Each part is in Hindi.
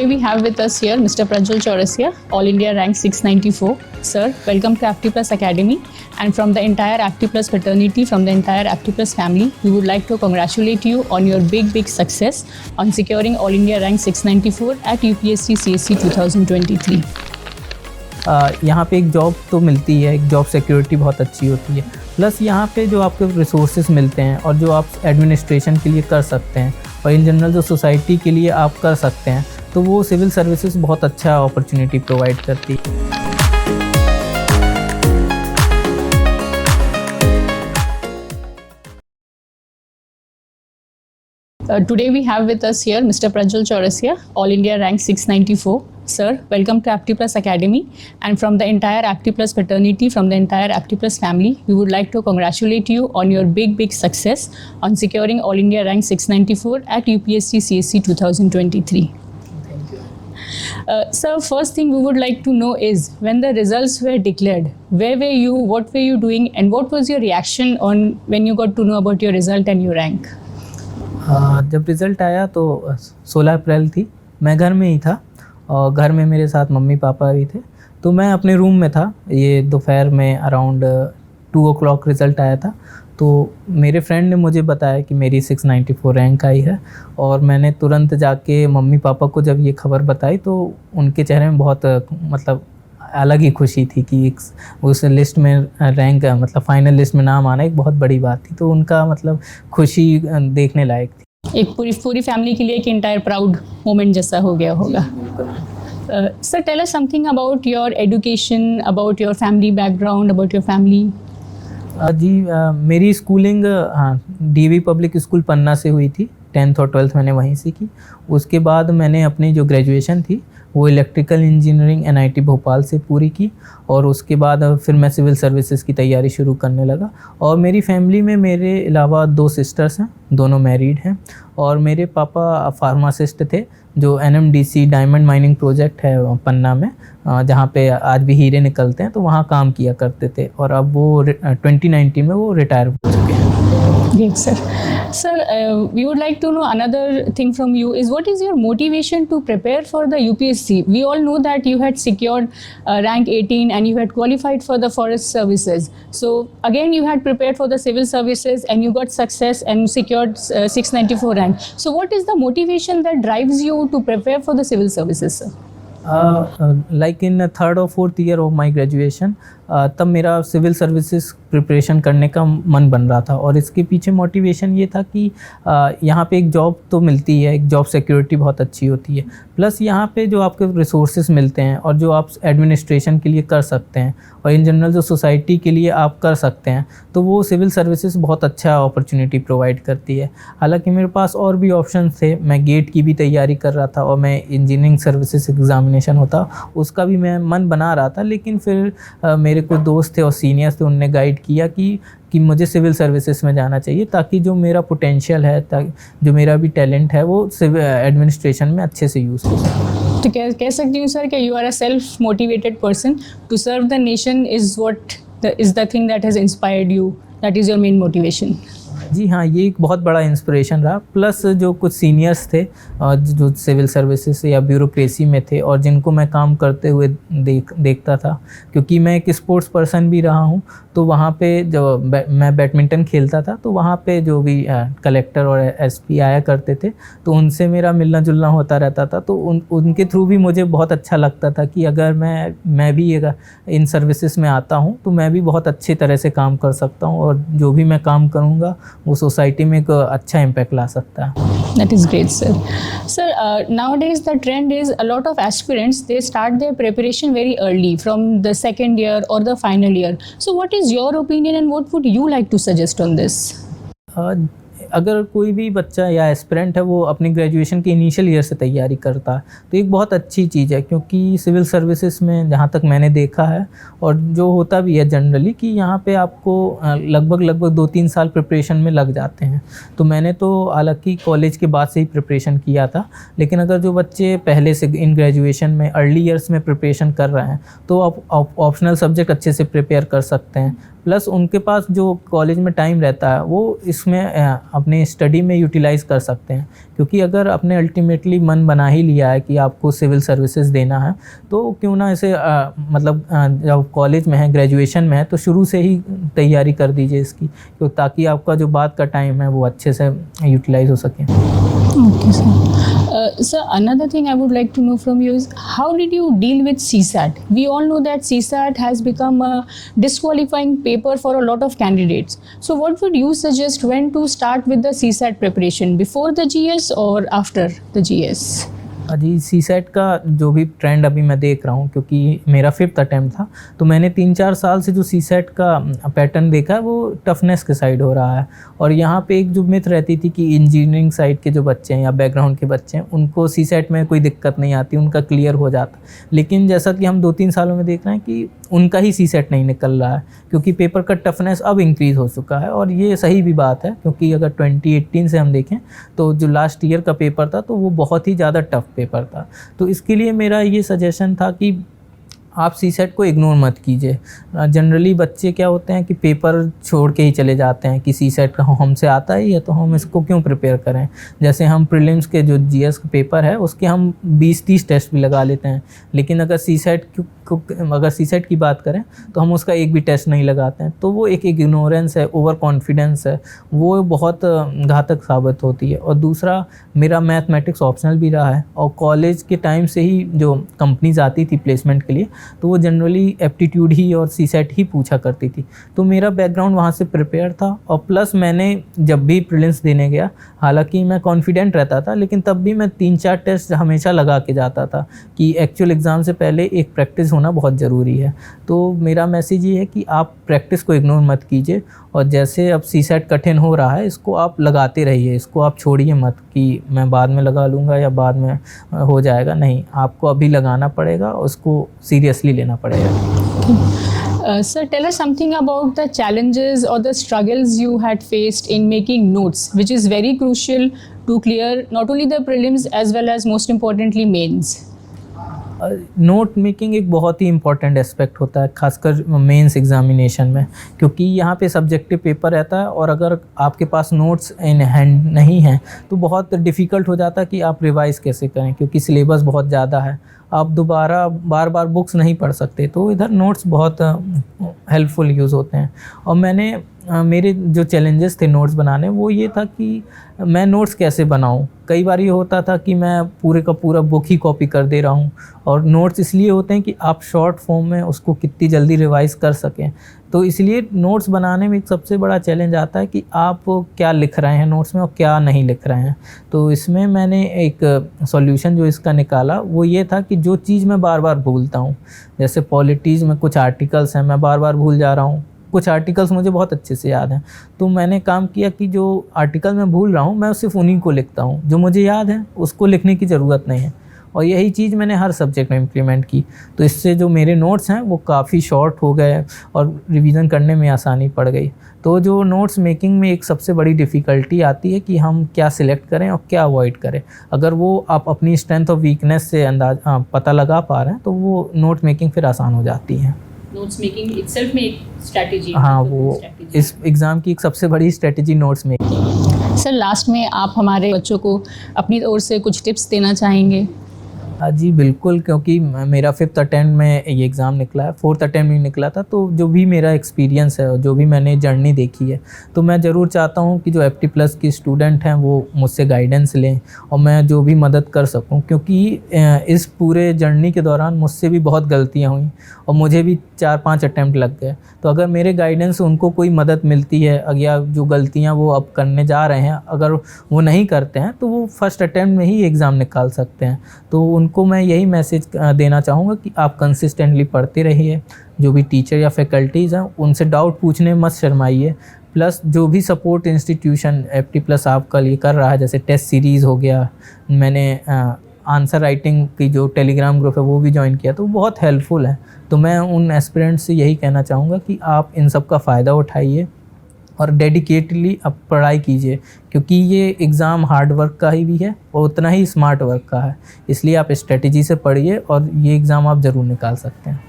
Today we have with us here Mr. Prajwal Chaurasia, All India rank 694. Sir, welcome to Apti Plus Academy, and from the entire Apti Plus fraternity, from the entire Apti Plus family, we would like to congratulate you on your big success on securing All India rank 694 at UPSC CSC 2023. यहाँ पे एक जॉब तो मिलती है, एक जॉब सिक्योरिटी बहुत अच्छी होती है, प्लस यहाँ पे जो आपके रिसोर्सेज मिलते हैं और जो आप एडमिनिस्ट्रेशन के लिए कर सकते हैं और इन जनरल जो सोसाइटी के लिए आप कर सकते हैं, तो वो सिविल सर्विसेज बहुत अच्छा अपॉर्चुनिटी प्रोवाइड करती है। Today we have with us here Mr. Prajwal Chaurasia, All India rank 694. Sir, welcome to Apti Plus Academy, and from the entire Apti Plus fraternity, from the entire Apti Plus family, we would like to congratulate you on your big success on securing All India rank 694 at UPSC CSC 2023. Thank you. Sir, first thing we would like to know is, when the results were declared, where were you, what were you doing, and what was your reaction on when you got to know about your result and your rank? जब रिज़ल्ट आया तो 16 अप्रैल थी, मैं घर में ही था और घर में मेरे साथ मम्मी पापा भी थे, तो मैं अपने रूम में था। ये दोपहर में अराउंड 2 o'clock रिज़ल्ट आया था, तो मेरे फ्रेंड ने मुझे बताया कि मेरी 694 रैंक आई है, और मैंने तुरंत जाके मम्मी पापा को जब ये खबर बताई तो उनके चेहरे में बहुत मतलब अलग ही खुशी थी कि उस लिस्ट में रैंक मतलब फाइनल लिस्ट में नाम आना एक बहुत बड़ी बात थी, तो उनका मतलब खुशी देखने लायक थी। एक पूरी फैमिली के लिए एक इंटायर प्राउड मोमेंट जैसा हो गया होगा। Sir, tell us something about your education, about your family background, about your family. जी, मेरी schooling DV public school Panna से हुई थी। 10th और 12th मैंने वहीं से की। उसके बाद मैंने अपनी जो ग्रेजुएशन थी वो इलेक्ट्रिकल इंजीनियरिंग NIT भोपाल से पूरी की, और उसके बाद फिर मैं सिविल सर्विसेज की तैयारी शुरू करने लगा। और मेरी फैमिली में मेरे अलावा 2 सिस्टर्स हैं, दोनों मैरिड हैं, और मेरे पापा फार्मासिस्ट थे जो NMDC डायमंड माइनिंग प्रोजेक्ट है पन्ना में, जहाँ पे आज भी हीरे निकलते हैं, तो वहाँ काम किया करते थे, और अब वो 2019 में वो रिटायर हो चुके हैं। Great, sir. Sir, we would like to know another thing from you is, what is your motivation to prepare for the UPSC? We all know that you had secured rank 18 and you had qualified for the forest services. So again, you had prepared for the civil services and you got success and secured 694 rank. So what is the motivation that drives you to prepare for the civil services, sir? Like in 3rd or 4th year of my graduation, तब मेरा सिविल सर्विसेज प्रिपरेशन करने का मन बन रहा था, और इसके पीछे मोटिवेशन ये था कि यहाँ पे एक जॉब तो मिलती है, एक जॉब सिक्योरिटी बहुत अच्छी होती है, प्लस यहाँ पे जो आपके रिसोर्सेज मिलते हैं और जो आप एडमिनिस्ट्रेशन के लिए कर सकते हैं और इन जनरल जो सोसाइटी के लिए आप कर सकते हैं, तो वो सिविल सर्विसेज बहुत अच्छा अपॉर्चुनिटी प्रोवाइड करती है। हालांकि मेरे पास और भी ऑप्शन थे, मैं गेट की भी तैयारी कर रहा था और मैं इंजीनियरिंग सर्विसेज एग्जामिनेशन होता उसका भी मैं मन बना रहा था, लेकिन फिर मेरे कुछ दोस्त थे और सीनियर्स थे, उनने गाइड किया कि मुझे सिविल सर्विसेज में जाना चाहिए, ताकि जो मेरा पोटेंशियल है, जो मेरा भी टैलेंट है, वो सिविल एडमिनिस्ट्रेशन में अच्छे से यूज़ हो सके। तो कह सकती हूँ सर कि you are a self motivated person to serve the nation is what is the thing that has inspired you, that is your main motivation. जी हाँ, ये एक बहुत बड़ा इंस्पिरेशन रहा, प्लस जो कुछ सीनियर्स थे जो सिविल सर्विसेज या ब्यूरोक्रेसी में थे और जिनको मैं काम करते हुए देखता था, क्योंकि मैं एक स्पोर्ट्स पर्सन भी रहा हूँ, तो वहाँ पे जो मैं बैडमिंटन खेलता था, तो वहाँ पे जो भी कलेक्टर और SP आया करते थे, तो उनसे मेरा मिलना जुलना होता रहता था, तो उनके थ्रू भी मुझे बहुत अच्छा लगता था कि अगर मैं भी इन सर्विसेज में आता हूँ तो मैं भी बहुत अच्छी तरह से काम कर सकता हूँ, और जो भी मैं काम करूँगा वो सोसाइटी में एक अच्छा इम्पैक्ट ला सकता है। That is great, sir. Sir, nowadays the trend is a lot of aspirants, they start their preparation very early from the 2nd year or the final year. So what is your opinion and what would you like to suggest on this? अगर कोई भी बच्चा या एस्पिरेंट है वो अपनी ग्रेजुएशन के इनिशियल ईयर से तैयारी करता है तो एक बहुत अच्छी चीज़ है, क्योंकि सिविल सर्विसेज में जहाँ तक मैंने देखा है और जो होता भी है जनरली कि यहाँ पे आपको लगभग 2-3 साल प्रिपरेशन में लग जाते हैं। तो मैंने तो हालांकि कॉलेज के बाद से ही प्रिपरेशन किया था, लेकिन अगर जो बच्चे पहले से इन ग्रेजुएशन में अर्ली ईयर्स में प्रिपरेशन कर रहे हैं तो आप ऑप्शनल सब्जेक्ट अच्छे से प्रिपेयर कर सकते हैं। प्लस उनके पास जो कॉलेज में टाइम रहता है वो इसमें अपने स्टडी में यूटिलाइज़ कर सकते हैं। क्योंकि अगर आपने अल्टीमेटली मन बना ही लिया है कि आपको सिविल सर्विसेज देना है तो क्यों ना इसे मतलब जब कॉलेज में है, ग्रेजुएशन में है, तो शुरू से ही तैयारी कर दीजिए इसकी, तो ताकि आपका जो बाद का टाइम है वो अच्छे से यूटिलाइज हो सके। Okay, sir. Sir, another thing I would like to know from you is how did you deal with CSAT? We all know that CSAT has become a disqualifying paper for a lot of candidates. So, what would you suggest when to start with the CSAT preparation, before the GS or after the GS? G, C set का जो भी ट्रेंड अभी मैं देख रहा हूँ, क्योंकि मेरा 5th अटैम्प्ट था, तो मैंने 3-4 साल से जो सी सेट का पैटर्न देखा है वो टफनेस के साइड हो रहा है। और यहाँ पे एक जो मिथ रहती थी कि इंजीनियरिंग साइड के जो बच्चे हैं या बैकग्राउंड के बच्चे हैं उनको सी सेट में कोई दिक्कत नहीं आती, उनका क्लियर हो जाता। लेकिन जैसा कि हम 2-3 सालों में देख रहे हैं कि उनका ही सी सेट नहीं निकल रहा है, क्योंकि पेपर का टफनेस अब इंक्रीज़ हो चुका है। और ये सही भी बात है, क्योंकि अगर 2018 से हम देखें तो जो लास्ट ईयर का पेपर था तो वो बहुत ही ज़्यादा टफ पेपर था। तो इसके लिए मेरा ये सजेशन था कि आप सी सेट को इग्नोर मत कीजिए। जनरली बच्चे क्या होते हैं कि पेपर छोड़ के ही चले जाते हैं कि सी सेट का हमसे आता ही है तो हम इसको क्यों प्रिपेयर करें। जैसे हम प्रीलिम्स के जो जीएस का पेपर है उसके हम 20-30 टेस्ट भी लगा लेते हैं, लेकिन अगर सी सेट की बात करें तो हम उसका एक भी टेस्ट नहीं लगाते हैं। तो वो एक इग्नोरेंस है, ओवर कॉन्फिडेंस है, वो बहुत घातक साबित होती है। और दूसरा, मेरा मैथमेटिक्स ऑप्शनल भी रहा है और कॉलेज के टाइम से ही जो कंपनीज आती थी प्लेसमेंट के लिए तो वो जनरली एप्टीट्यूड ही और सी सेट ही पूछा करती थी। तो मेरा बैकग्राउंड वहाँ से प्रिपेयर था। और प्लस मैंने जब भी प्रीलिम्स देने गया, हालांकि मैं कॉन्फिडेंट रहता था, लेकिन तब भी मैं 3-4 टेस्ट हमेशा लगा के जाता था कि एक्चुअल एग्ज़ाम से पहले एक प्रैक्टिस होना बहुत ज़रूरी है। तो मेरा मैसेज ये है कि आप प्रैक्टिस को इग्नोर मत कीजिए, और जैसे अब सी सेट कठिन हो रहा है इसको आप लगाते रहिए, इसको आप छोड़िए मत कि मैं बाद में लगा लूँगा या बाद में हो जाएगा। नहीं, आपको अभी लगाना पड़ेगा, उसको सीरियसली लेना पड़ेगा। Sir, tell us something about the challenges or the struggles you had faced in making notes, which is very crucial to clear not only the prelims as well as most importantly mains. Note making एक बहुत ही इंपॉर्टेंट एस्पेक्ट होता है, खासकर मेंस एग्जामिनेशन में, क्योंकि यहाँ पे सब्जेक्टिव पेपर रहता है और अगर आपके पास नोट्स इन हैंड नहीं हैं तो बहुत डिफ़िकल्ट हो जाता है कि आप रिवाइज़ कैसे करें, क्योंकि सिलेबस बहुत ज़्यादा है, आप दोबारा बार बार बुक्स नहीं पढ़ सकते। तो इधर नोट्स बहुत हेल्पफुल यूज़ होते हैं। और मेरे जो चैलेंजेस थे नोट्स बनाने, वो ये था कि मैं नोट्स कैसे बनाऊं। कई बार ये होता था कि मैं पूरे का पूरा बुक ही कॉपी कर दे रहा हूं, और नोट्स इसलिए होते हैं कि आप शॉर्ट फॉर्म में उसको कितनी जल्दी रिवाइज़ कर सकें। तो इसलिए नोट्स बनाने में एक सबसे बड़ा चैलेंज आता है कि आप क्या लिख रहे हैं नोट्स में और क्या नहीं लिख रहे हैं। तो इसमें मैंने एक सॉल्यूशन जो इसका निकाला वो ये था कि जो चीज़ मैं बार बार भूलता हूँ, जैसे पॉलिटीज़ में कुछ आर्टिकल्स हैं मैं बार बार भूल जा रहा हूँ, कुछ आर्टिकल्स मुझे बहुत अच्छे से याद हैं, तो मैंने काम किया कि जो आर्टिकल मैं भूल रहा हूँ मैं सिर्फ उन्हीं को लिखता हूँ, जो मुझे याद है उसको लिखने की ज़रूरत नहीं है। और यही चीज़ मैंने हर सब्जेक्ट में इम्प्लीमेंट की। तो इससे जो मेरे नोट्स हैं वो काफ़ी शॉर्ट हो गए और रिवीजन करने में आसानी पड़ गई। तो जो नोट्स मेकिंग में एक सबसे बड़ी डिफ़िकल्टी आती है कि हम क्या सिलेक्ट करें और क्या अवॉइड करें। अगर वो आप अपनी स्ट्रेंथ और वीकनेस से पता लगा पा रहे हैं तो वो नोट मेकिंग फिर आसान हो जाती है। नोट्स मेकिंग इटसेल्फ में एक स्ट्रैटेजी, हाँ, वो इस एग्ज़ाम की एक सबसे बड़ी strategy notes making. Sir, last में आप हमारे बच्चों को अपनी ओर से कुछ टिप्स देना चाहेंगे? जी बिल्कुल, क्योंकि मेरा 5th अटेम्प्ट में ये एग्ज़ाम निकला है, 4th अटेम्प्ट में निकला था, तो जो भी मेरा एक्सपीरियंस है और जो भी मैंने जर्नी देखी है, तो मैं ज़रूर चाहता हूँ कि जो FT प्लस की स्टूडेंट हैं वो मुझसे गाइडेंस लें और मैं जो भी मदद कर सकूँ, क्योंकि इस पूरे जर्नी के दौरान मुझसे भी बहुत गलतियाँ हुई और मुझे भी 4-5 अटेम्प्ट लग गए। तो अगर मेरे गाइडेंस से उनको कोई मदद मिलती है या जो गलतियाँ वो अब करने जा रहे हैं अगर वो नहीं करते हैं तो वो फर्स्ट अटेम्प्ट में ही एग्ज़ाम निकाल सकते हैं। तो उनको मैं यही मैसेज देना चाहूँगा कि आप कंसिस्टेंटली पढ़ते रहिए, जो भी टीचर या फैकल्टीज़ हैं उनसे डाउट पूछने मत शर्माइए। प्लस जो भी सपोर्ट इंस्टीट्यूशन FT प्लस आपका लिए कर रहा है, जैसे टेस्ट सीरीज़ हो गया, मैंने आंसर राइटिंग की जो टेलीग्राम ग्रुप है वो भी ज्वाइन किया, तो बहुत हेल्पफुल है। तो मैं उन एस्पिरेंट्स से यही कहना चाहूँगा कि आप इन सब का फ़ायदा उठाइए और डेडिकेटली आप पढ़ाई कीजिए, क्योंकि ये एग्ज़ाम हार्ड वर्क का ही भी है और उतना ही स्मार्ट वर्क का है। इसलिए आप स्ट्रेटजी से पढ़िए और ये एग्ज़ाम आप ज़रूर निकाल सकते हैं।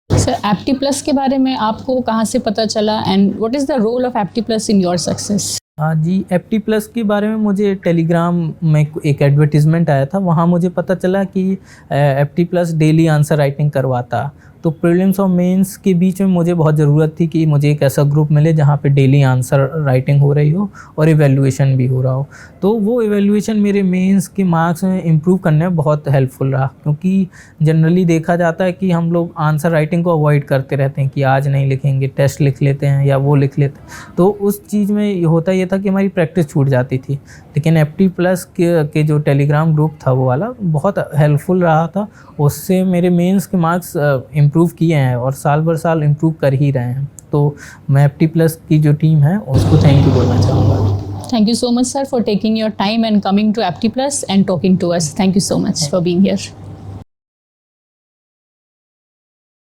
सर एप्टी प्लस के बारे में आपको कहाँ से पता चला and what is the role of Apti Plus in your success? हाँ जी, एप्टी प्लस के बारे में मुझे टेलीग्राम में एक एडवर्टीज़मेंट आया था, वहाँ मुझे पता चला कि एप्टी प्लस डेली आंसर राइटिंग करवाता। तो प्रीलिम्स और मेंस के बीच में मुझे बहुत ज़रूरत थी कि मुझे एक ऐसा ग्रुप मिले जहाँ पे डेली आंसर राइटिंग हो रही हो और इवैल्यूएशन भी हो रहा हो। तो वो इवैल्यूएशन मेरे मेंस के मार्क्स में इम्प्रूव करने में बहुत हेल्पफुल रहा, क्योंकि जनरली देखा जाता है कि हम लोग आंसर राइटिंग को अवॉइड करते रहते हैं कि आज नहीं लिखेंगे, टेस्ट लिख लेते हैं या वो लिख लेते हैं। तो उस चीज़ में होता ये था कि हमारी प्रैक्टिस छूट जाती थी। लेकिन एप्टी प्लस के जो टेलीग्राम ग्रुप था वो वाला बहुत हेल्पफुल रहा था। उससे मेरे मेंस के मार्क्स इम्प्रूव किए हैं और साल भर साल इम्प्रूव कर ही रहे हैं। तो मैं एप्टी प्लस की जो टीम है उसको थैंक यू बोलना चाहूँगा। Thank you so much, sir, for taking your time and coming to Apti Plus and talking to us. Thank you so much for being here.